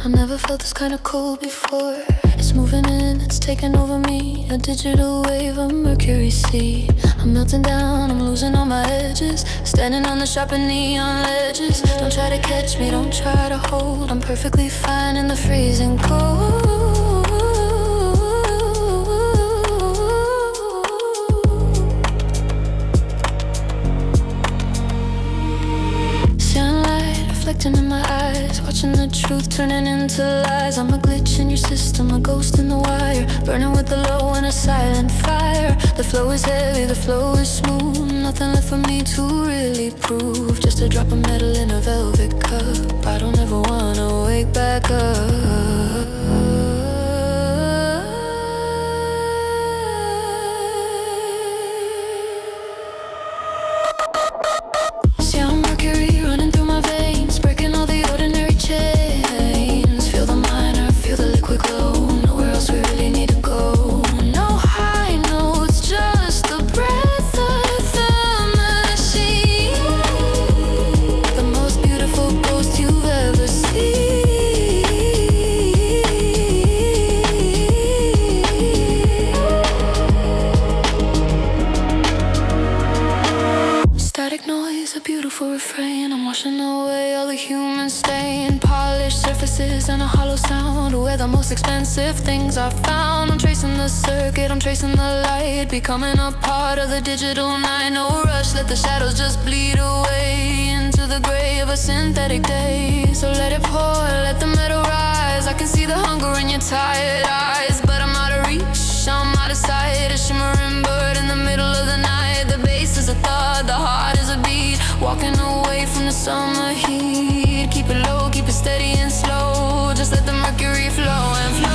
I never felt this kind of cold before. It's moving in, it's taking over me. A digital wave of mercury sea. I'm melting down, I'm losing all my edges. Standing on the sharpened neon ledges. Don't try to catch me, don't try to hold. I'm perfectly fine in the freezing cold. Reflecting in my eyes, watching the truth turning into lies. I'm a glitch in your system, a ghost in the wire, burning with the low and a silent fire. The flow is heavy, the flow is smooth. Nothing left for me to really prove. Just a drop of metal in a velvet cup. I don't ever wanna wake back up. Refrain. I'm washing away all the human stain. Polished surfaces and a hollow sound. Where the most expensive things are found. I'm tracing the circuit, I'm tracing the light. Becoming a part of the digital night. No rush, let the shadows just bleed away into the gray of a synthetic day. So let it pour, let the metal rise. I can see the hunger in your tired eyes. But I'm out of reach, I'm out of sight. A shimmering bird in the middle of the night. The bass is a thud, the heart is a beat. Walking away from the summer heat. Keep it low, keep it steady and slow. Just let the mercury flow and flow.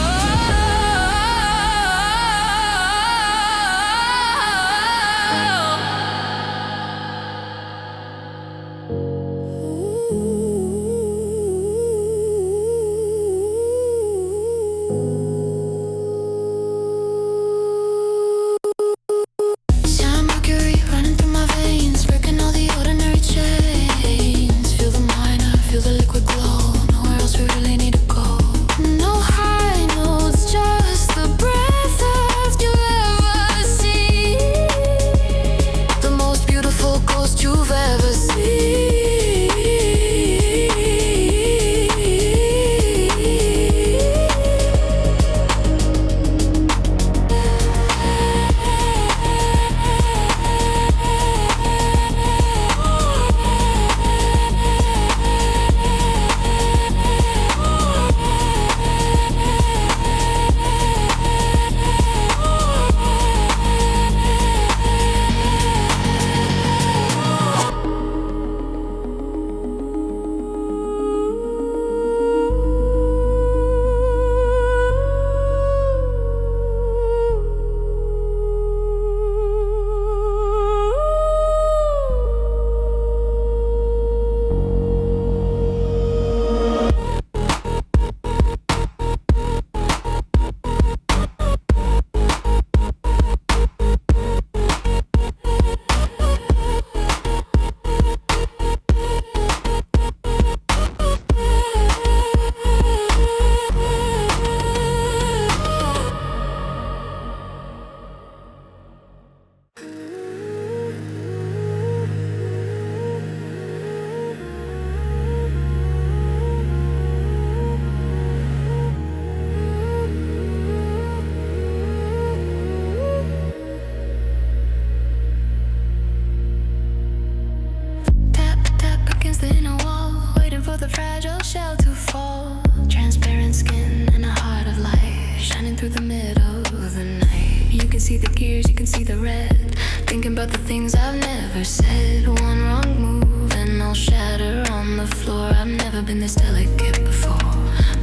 See the gears, you can see the red. Thinking about the things I've never said. One wrong move and I'll shatter on the floor. I've never been this delicate before.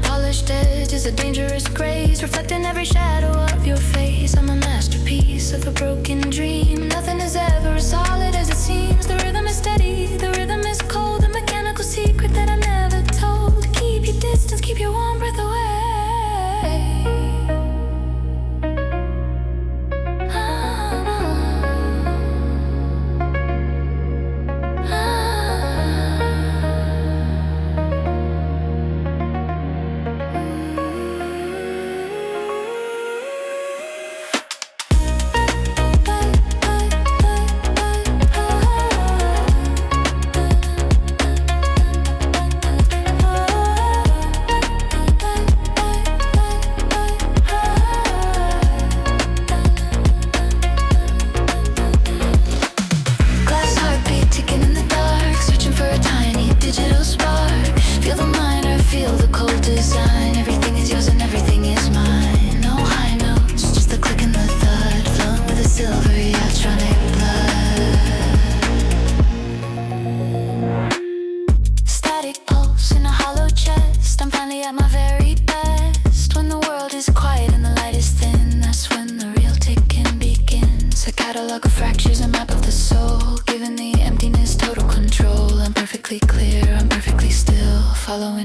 Polished edge is a dangerous grace, reflecting every shadow of your face. I'm a masterpiece of a broken dream. Nothing is ever as solid as it seems. The rhythm is steady, the rhythm is cold. A mechanical secret that I never told. Keep your distance, keep your warm breath away.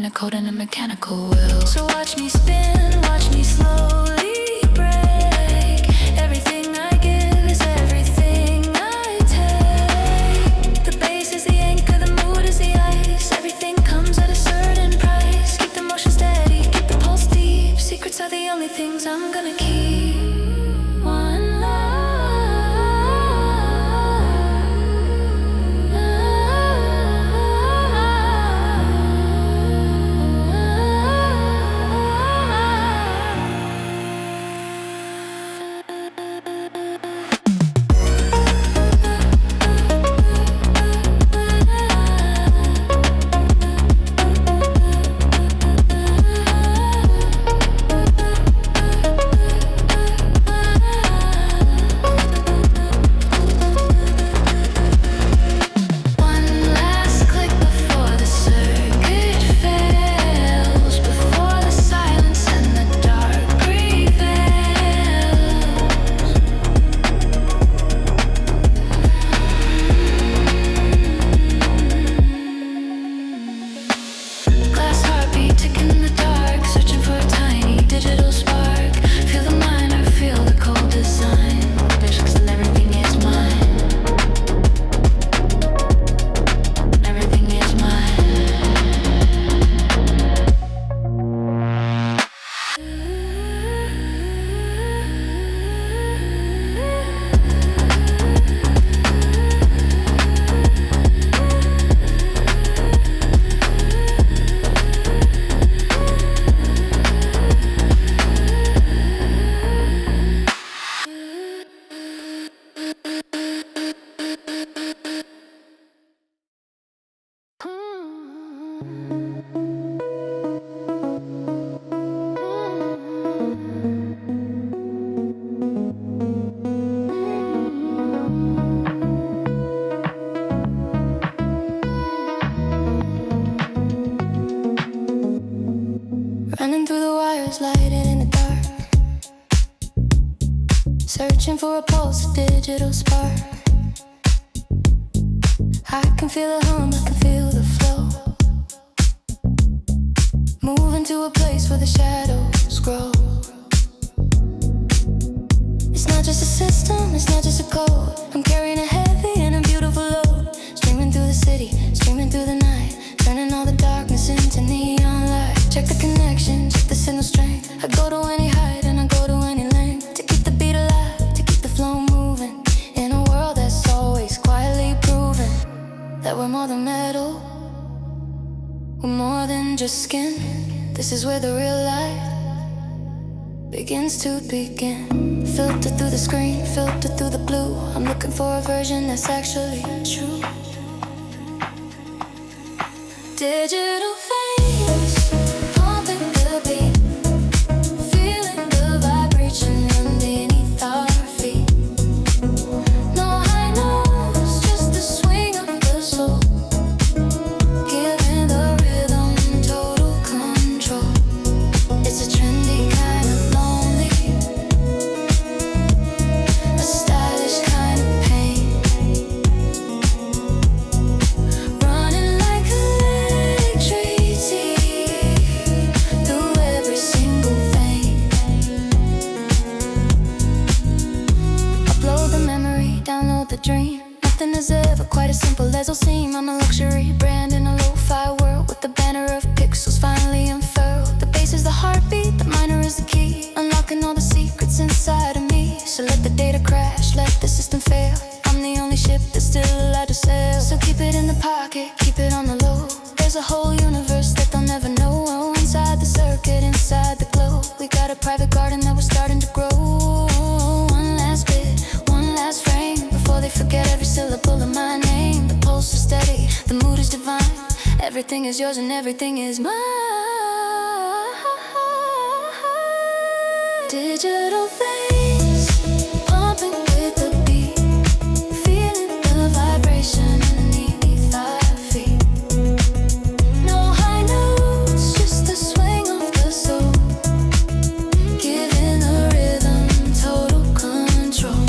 a code and a mechanical will. So watch me spin, watch me slowly break. Everything I give is everything I take. The bass is the anchor, the mood is the ice. Everything comes at a certain price. Keep the motion steady, keep the pulse deep. Secrets are the only things I'm gonna keep. One love. Running through the wires, lighted in the dark. Searching for a pulse, a digital spark. I can feel the hum, I can feel the flow. Moving to a place where the shadows grow. It's not just a system, it's not just a code. I'm carrying a heavy and a beautiful load. Streaming through the city, streaming through the night. Turning all the darkness into neon light. Check the connection, check the signal strength. I go to any height and I go to any length. To keep the beat alive, to keep the flow moving. In a world that's always quietly proving that we're more than metal, we're more than just skin. This is where the real life begins to begin. Filter through the screen, filter through the blue. I'm looking for a version that's actually true. Digital face, pumping the beat, feeling the vibration underneath our feet. No high notes, just the swing of the soul, giving the rhythm total control. It's a trendy kind of lonely, a stylish kind of pain. Running like electricity through every single vein. Upload the memory, download the dream. Nothing is ever quite as simple as it'll seem. I'm a luxury brand in a lo-fi world, with the banner of pixels finally unfurled. The bass is the heartbeat, the minor is the key, unlocking all the secrets inside of me. So let the data crash, let the system fail. I'm the only ship that's still allowed to sail. So keep it in the pocket, keep it on the low. There's a whole universe that they'll never know. Oh, inside the circuit, inside the glow, we got a private garden that we're starting to grow. One last bit, one last frame, before they forget every syllable of my name. The pulse is steady, the mood is divine. Everything is yours and everything is mine. Digital face, pumping with the beat, feeling the vibration underneath our feet. No high notes, just the swing of the soul, giving the rhythm total control.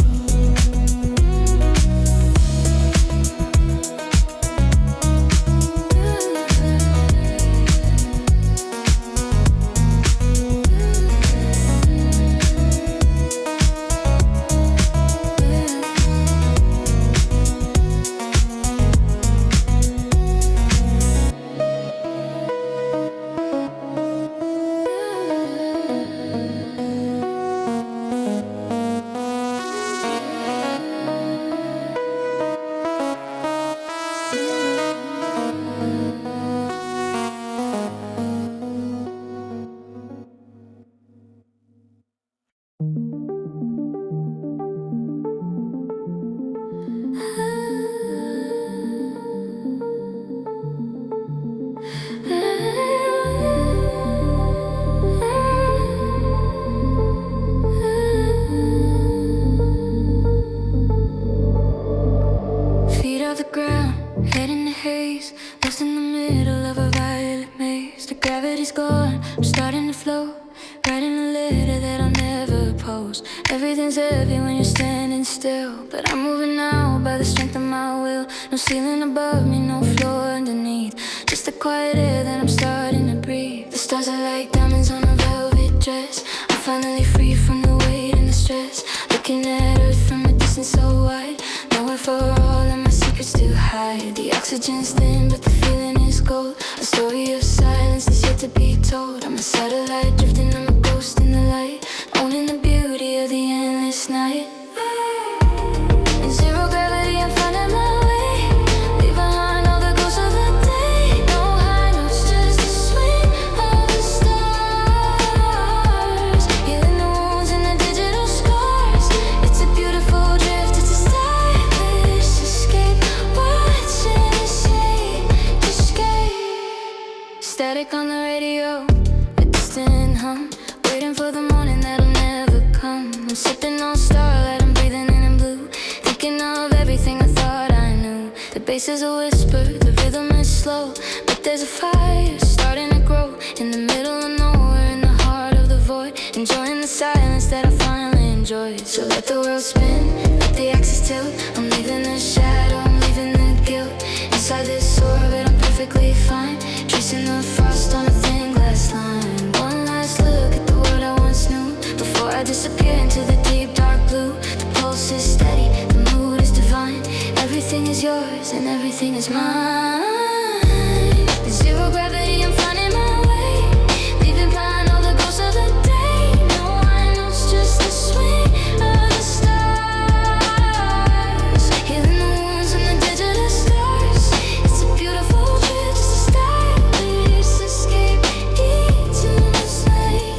face, lost in the middle of a violet maze. The gravity's gone, I'm starting to float, writing a letter that I'll never post. Everything's heavy when you're standing still, but I'm moving now by the strength of my will. No ceiling above me, no floor underneath, just the quiet air that I'm starting to breathe. The stars are like diamonds on a velvet dress. I'm finally free from the weight and the stress, looking at Earth from a distance so wide, nowhere for all of my secrets to hide. The oxygen's thin, but the feeling is gold. A story of silence that's yet to be told. I'm a satellite drifting, I'm a ghost in the light, owning the beauty of the endless night. In zero gravity, I'm finding my way, leave behind all the ghosts of the day. No high notes, just the swing of the stars, healing the wounds and the digital scars. It's a beautiful drift, it's a stylish escape, watching the shade escape. Static on the radio, a distant hum, waiting for the morning that'll never come. I'm sipping on starlight, I'm breathing in and blue, thinking of everything I thought I knew. The bass is a whisper, the rhythm is slow, but there's a fire starting to grow. In the middle of nowhere, in the heart of the void, enjoying the silence that I finally enjoyed. So let the world spin, let the axis tilt. I'm leaving the shadow, I'm leaving the guilt. Inside this orbit, I'm perfectly fine, tracing the frost on a thin glass line. One last look at the world I once knew, before I disappear into the deep dark blue. The pulse is steady, the mood is divine, everything is yours and everything is mine. Zero gravity, I'm finding my way, leaving behind all the ghosts of the day. No high notes, just the swing of the stars, healing the wounds and the digital stars. It's a beautiful trip, just a stylish escape, eternal slave.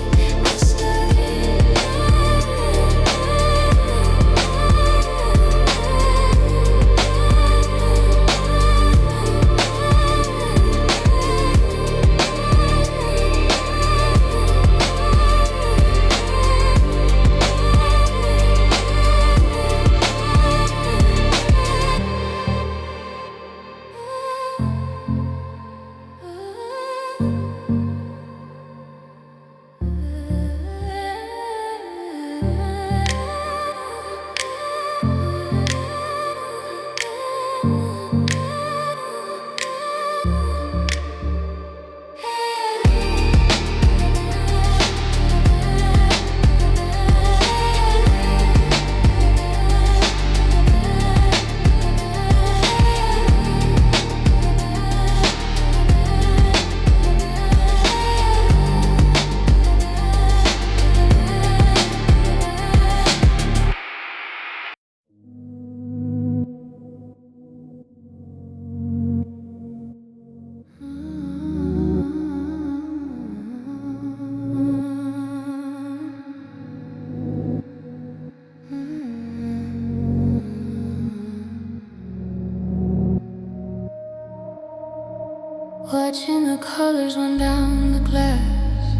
Watching the colors run down the glass,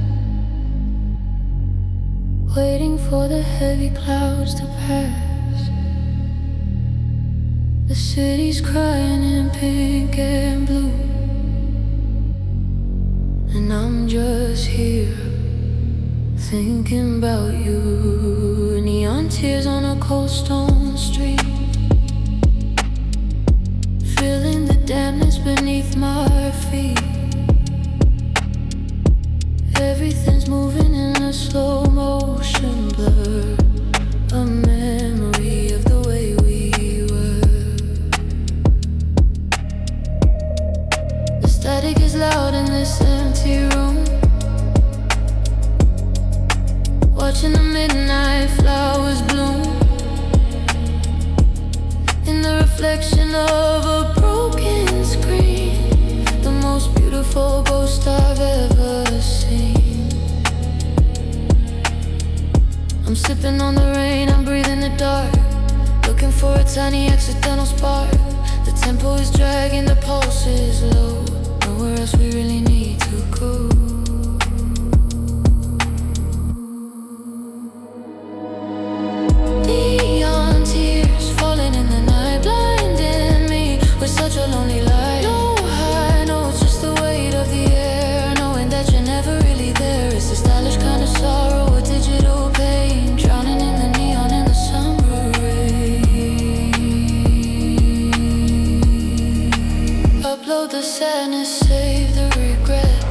waiting for the heavy clouds to pass. The city's crying in pink and blue, and I'm just here thinking about you. Neon tears on a cold stone street, feeling the dampness beneath my feet. Everything's moving in a slow motion blur, a memory of the way we were. The static is loud in this empty room, watching the midnight flowers bloom in the reflection of a broken screen, the most beautiful ghost I've ever seen. I'm sipping on the rain, I'm breathing the dark, looking for a tiny accidental spark. The tempo is dragging, the pulse is low, nowhere else we really need to go. Neon tears falling in the night, blinding me with such a lonely light. No the sadness, save the regret.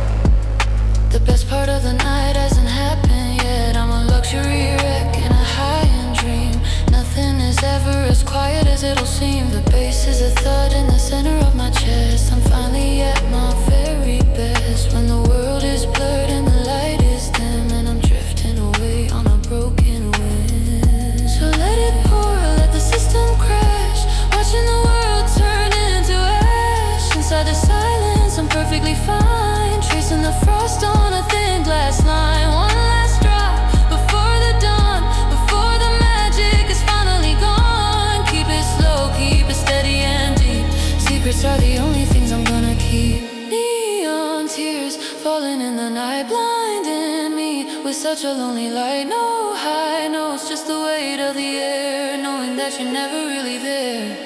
The best part of the night hasn't happened yet. I'm a luxury wreck in a high-end dream. Nothing is ever as quiet as it'll seem. The bass is a thud in the center of my chest. I'm finally at my very best when the world is blurred and the light is dim, and I'm drifting away on a broken wind. So let it pour, let the system crash, watching the world turn into ash. Inside the silence, I'm perfectly fine, tracing the frost on a thin glass line. One last drop before the dawn, before the magic is finally gone. Keep it slow, keep it steady and deep. Secrets are the only things I'm gonna keep. Neon tears falling in the night, blinding me with such a lonely light. No high notes, just the weight of the air, knowing that you're never really there.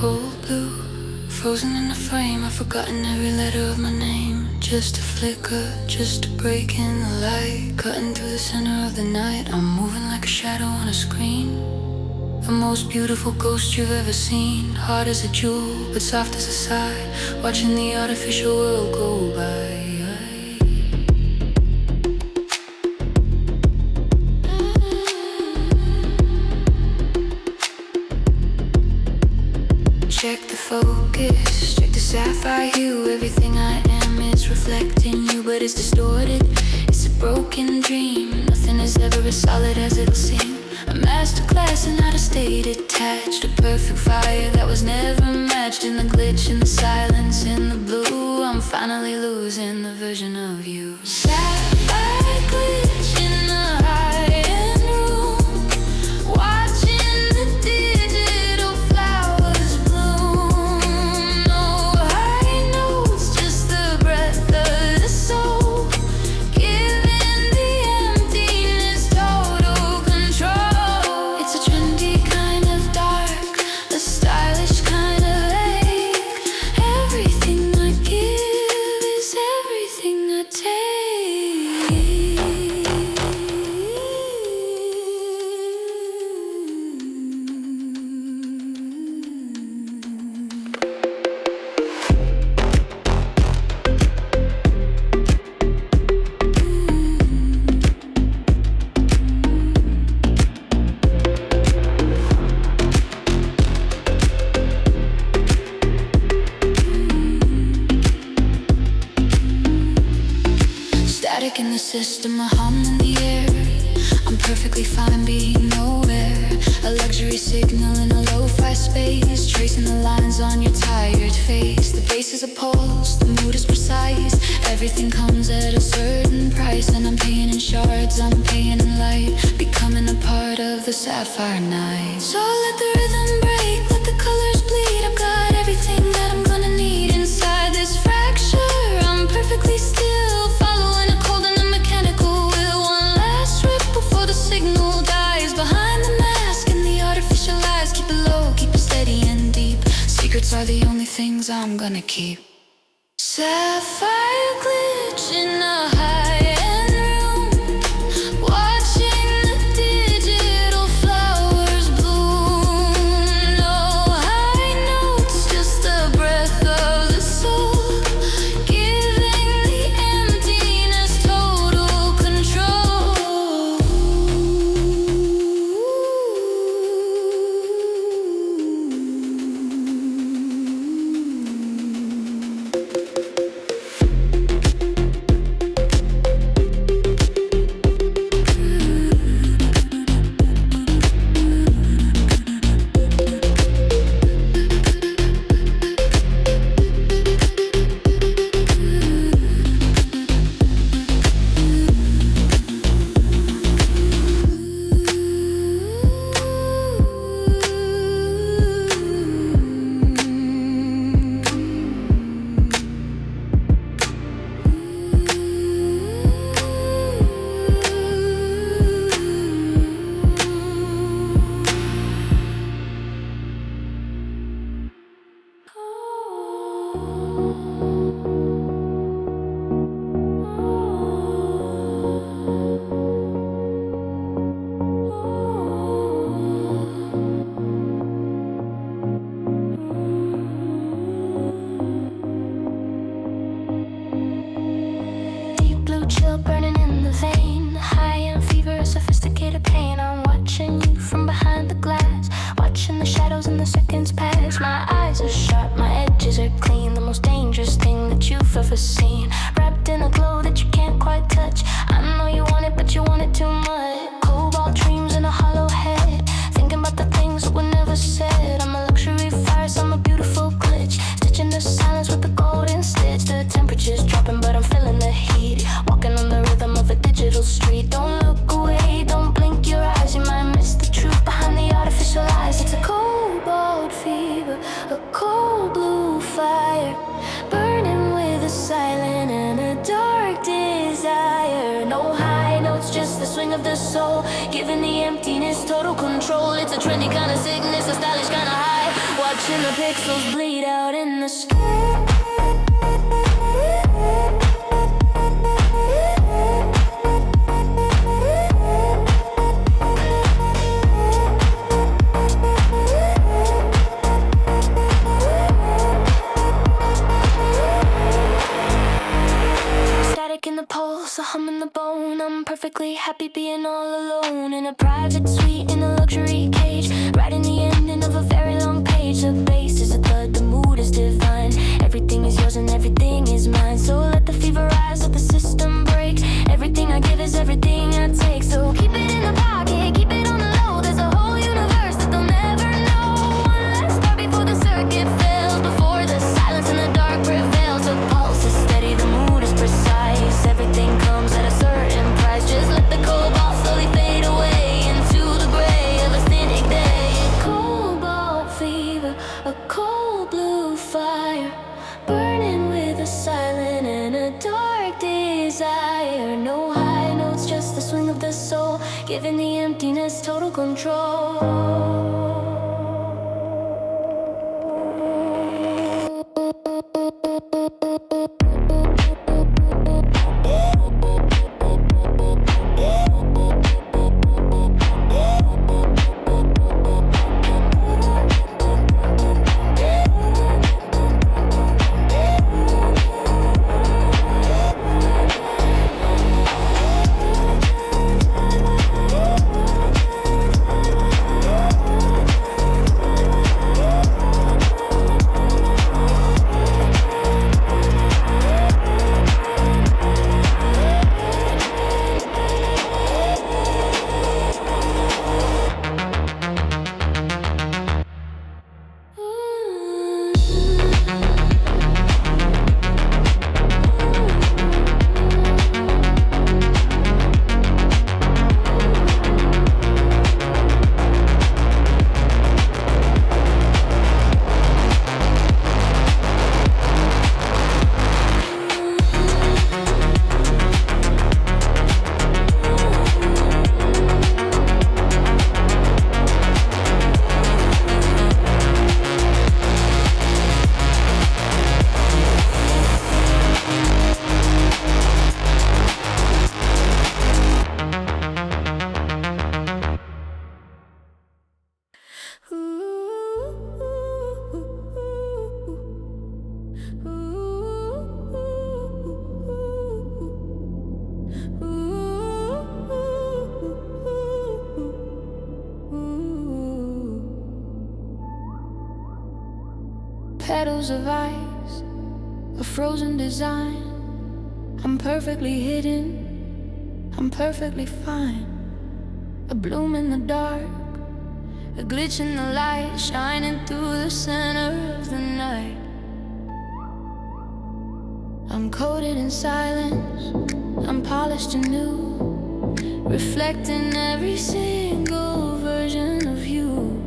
Cold blue, frozen in the frame, I've forgotten every letter of my name. Just a flicker, just a break in the light, cutting through the center of the night. I'm moving like a shadow on a screen, the most beautiful ghost you've ever seen. Hard as a jewel, but soft as a sigh, watching the artificial world go by. Check the focus, check the sapphire hue. Everything I am is reflecting you, but it's distorted. It's a broken dream. Nothing is ever as solid as it'll seem. A masterclass in how to stay detached. A perfect fire that was never matched. In the glitch, in the silence, in the blue, I'm finally losing the version of you. Sapphire glitch in the high-end room, watching the digital flowers bloom. No high notes, just the breath of the soul, giving the emptiness total control. It's a trendy kind of dark, a stylish kind of ache. Everything I give is everything I take. Static in the system, a hum in the air. I'm perfectly fine being nowhere. A luxury signal in a lo-fi space, tracing the lines on your tired face. The bass is a pulse, the mood is precise. Everything comes at a certain price, and I'm paying in shards, I'm paying in light, becoming a part of the sapphire night. So let the rhythm break, let the colors bleed. I've got everything that I'm gonna need inside this fracture. I'm perfectly still, following a cold and a mechanical will. One last rip before the signal dies. Behind the mask and the artificial eyes, keep it low, keep it steady and deep. Secrets are the only things I'm gonna keep. Sapphire glitch in a high-end room, watching the digital flowers bloom. No high notes, just the breath of the soul, giving the emptiness total control. from behind the glass, watching the shadows and the seconds pass. My eyes are sharp, my edges are clean, the most dangerous thing that you've ever seen. Wrapped in a glow that you can't quite touch. I know you want it, but you want it too much. Cobalt dreams in a hollow head, thinking about the things that were never said. I'm a luxury fire, so I'm a beautiful glitch, stitching the silence with the golden stitch. The temperature's dropping, but I'm feeling the heat, walking on the rhythm of a digital street. Don't look away, don't blink your eyes, you might miss the truth behind the artificial eyes. It's a cobalt fever, a cold blue fire, burning with a silent and a dark desire. No high notes, just the swing of the soul, giving the emptiness total control. It's a trendy kind of sickness, a stylish kind of high, watching the pixels bleed out in the sky. In the pulse, a hum in the bone. I'm perfectly happy being all alone in a private suite in a luxury cage, writing the ending of a very long page. The bass is a thud, the mood is divine. Everything is yours and everything is mine. So let the fever rise, let the system break. Everything I give is everything I take. So keep it in the pocket, keep it on the low. There's a whole universe that they'll never know. One last star before the circuit fails, before the silence and the dark prevails. The pulse is steady, the mood is precise. Everything comes at a certain price. Just let the cobalt slowly fade away into the gray of a thinning day. Cobalt fever, a cold blue fire, burning with a silent and a dark desire. No high notes, just the swing of the soul, giving the emptiness total control. Petals of ice, a frozen design. I'm perfectly hidden, I'm perfectly fine. A bloom in the dark, a glitch in the light, shining through the center of the night. I'm coated in silence, I'm polished and new, reflecting every single version of you.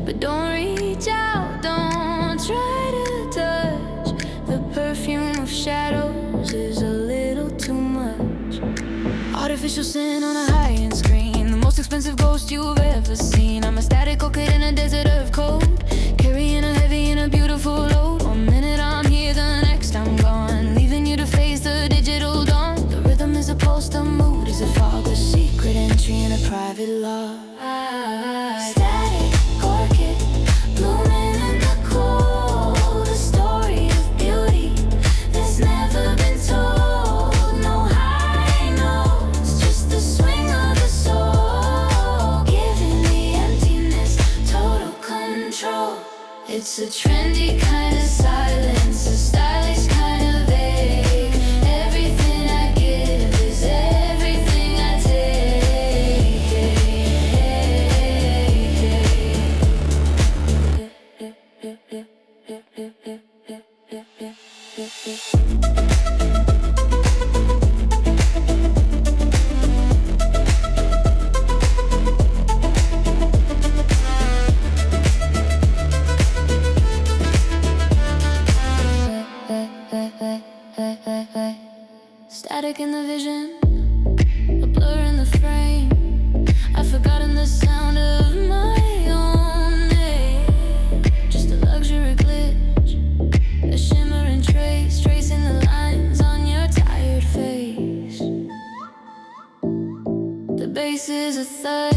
But don't reach out, don't try to touch. The perfume of shadows is a little too much. Artificial sin on a high-end screen, the most expensive ghost you've ever seen. I'm a static orchid in a desert of cold, carrying a heavy and a beautiful load. One minute I'm here, the next I'm gone, leaving you to face the digital dawn. The rhythm is a pulse, the mood is a fog, a secret entry in a private log. Static orchid, blooming in the cold, a story of beauty that's never been told. No high notes, just the swing of the soul, giving the It's a trendy kind of silence, a stylish kind of vague. Everything I give is everything I Static in the vision, a blur in the frame. I've forgotten the sound of my own name. Just a luxury glitch, a shimmering trace, tracing the lines on your tired face. The bass is a thud,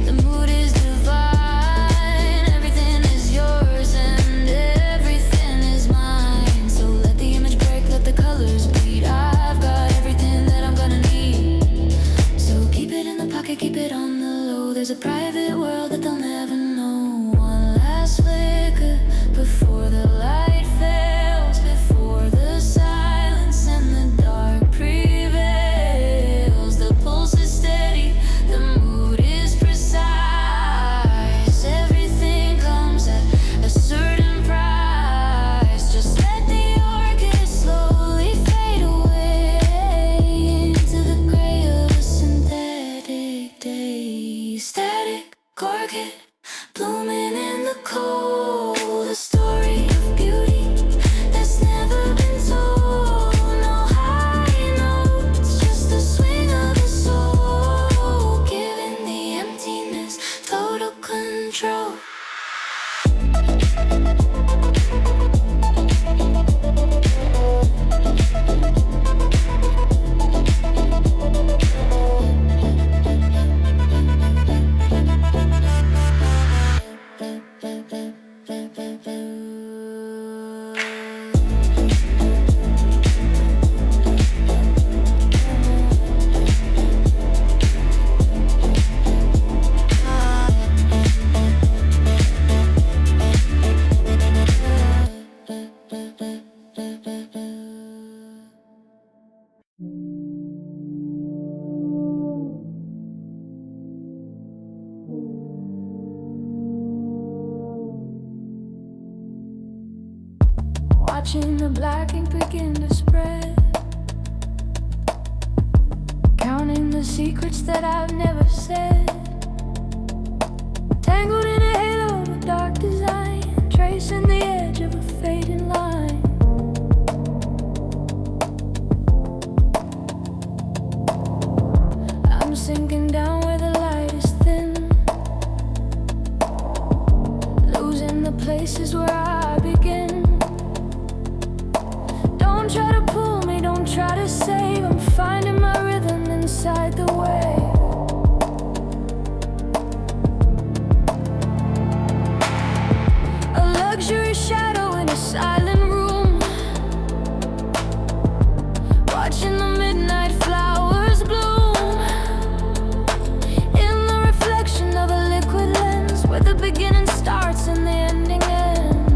the mood is divine. Everything is yours and everything is mine. So let the image break, let the colors bleed. I've got everything that I'm gonna need. So keep it in the pocket, keep it on the low. There's a private world that they'll never know. One last flicker before the light fails, before the silence and the dark prevails. The pulse is steady, the mood is precise. Everything comes at a certain price. Just let the orchid slowly fade away into the gray of a synthetic day. Static orchid blooming in the cold. A story of beauty that's never been told. No high notes, just the swing of a soul, giving the emptiness total control. Watching the black ink begin to spread, counting the secrets that I've never said. Tangled in a halo of dark design, tracing the edge of a fading line. I'm sinking down where the light is thin, losing the places where I begin. Don't try to pull me, don't try to save. I'm finding my rhythm inside the wave. A luxury shadow in a silent room, watching the midnight flowers bloom. In the reflection of a liquid lens, where the beginning starts and the ending ends.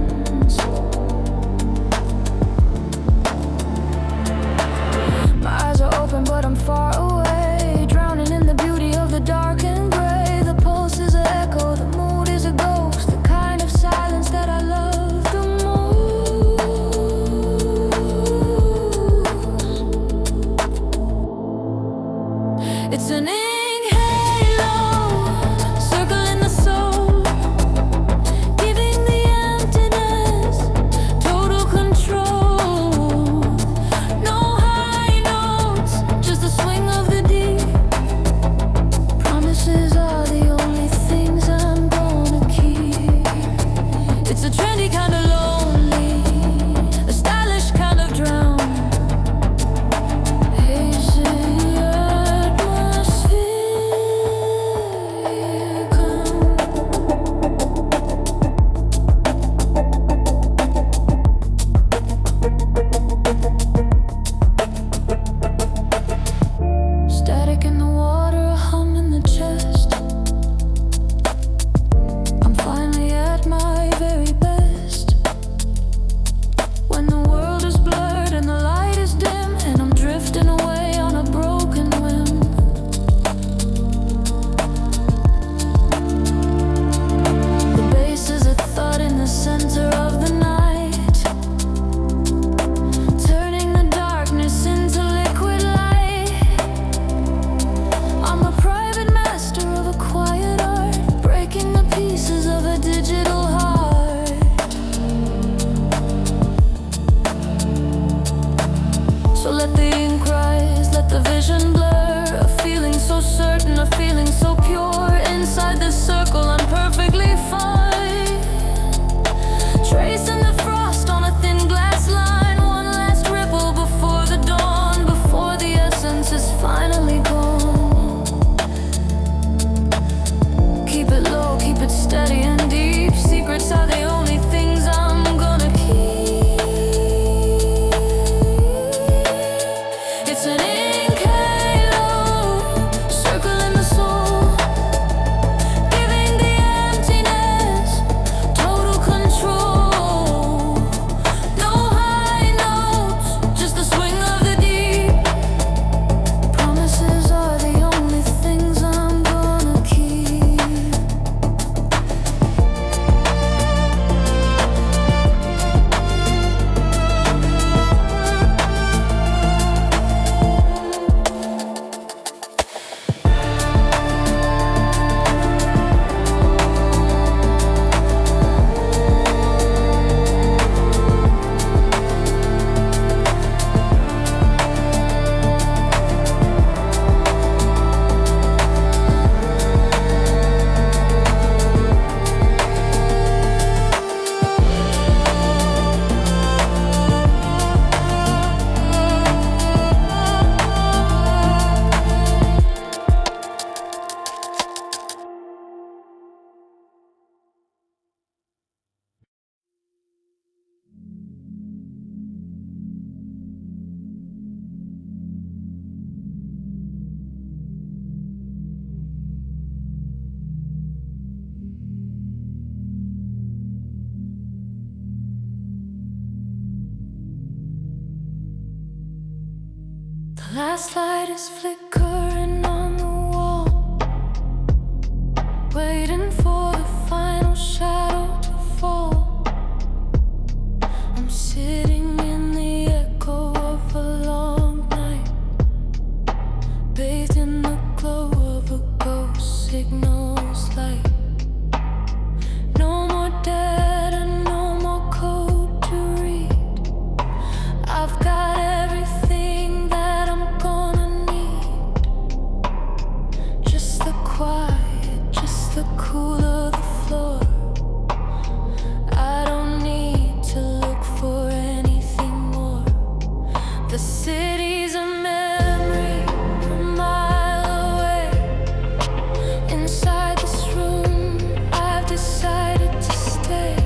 Last light is flickering on the wall, waiting for the final shadow to fall. I'm sitting in the echo of a long night, bathed in the glow of a ghost signal's light. No more dead and no more code to read. I've got everything that I'm gonna need. Just the quiet, just the cool of the floor. I don't need to look for anything more. The city's a memory a mile away. Inside this room I've decided to stay.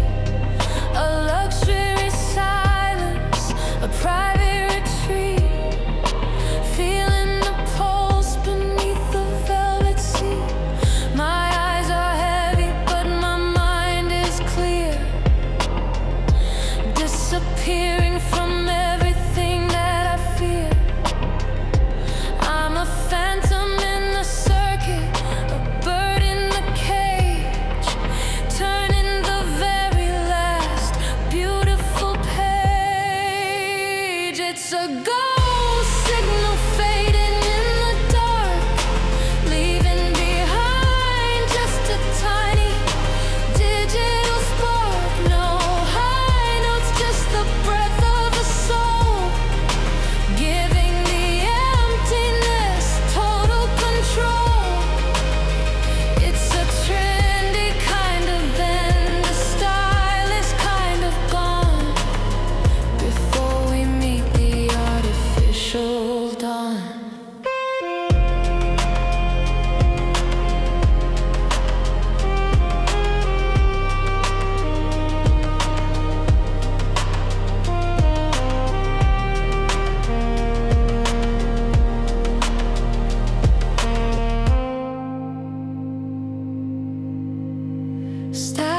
A luxury silence, a private retreat, feeling the pulse beneath the velvet sea. My eyes are heavy but my mind is clear, disappearing from everything that I fear. I'm a phantom in the circuit, a bird in the cage, turning the very last beautiful page. It's a ghost signal fading in the dark, leaving behind just a tiny digital spark. No high notes, just the breath of a soul, giving the emptiness total control. It's a trendy kind of bend, the style is kind of gone, before we meet the artificial dawn. Stop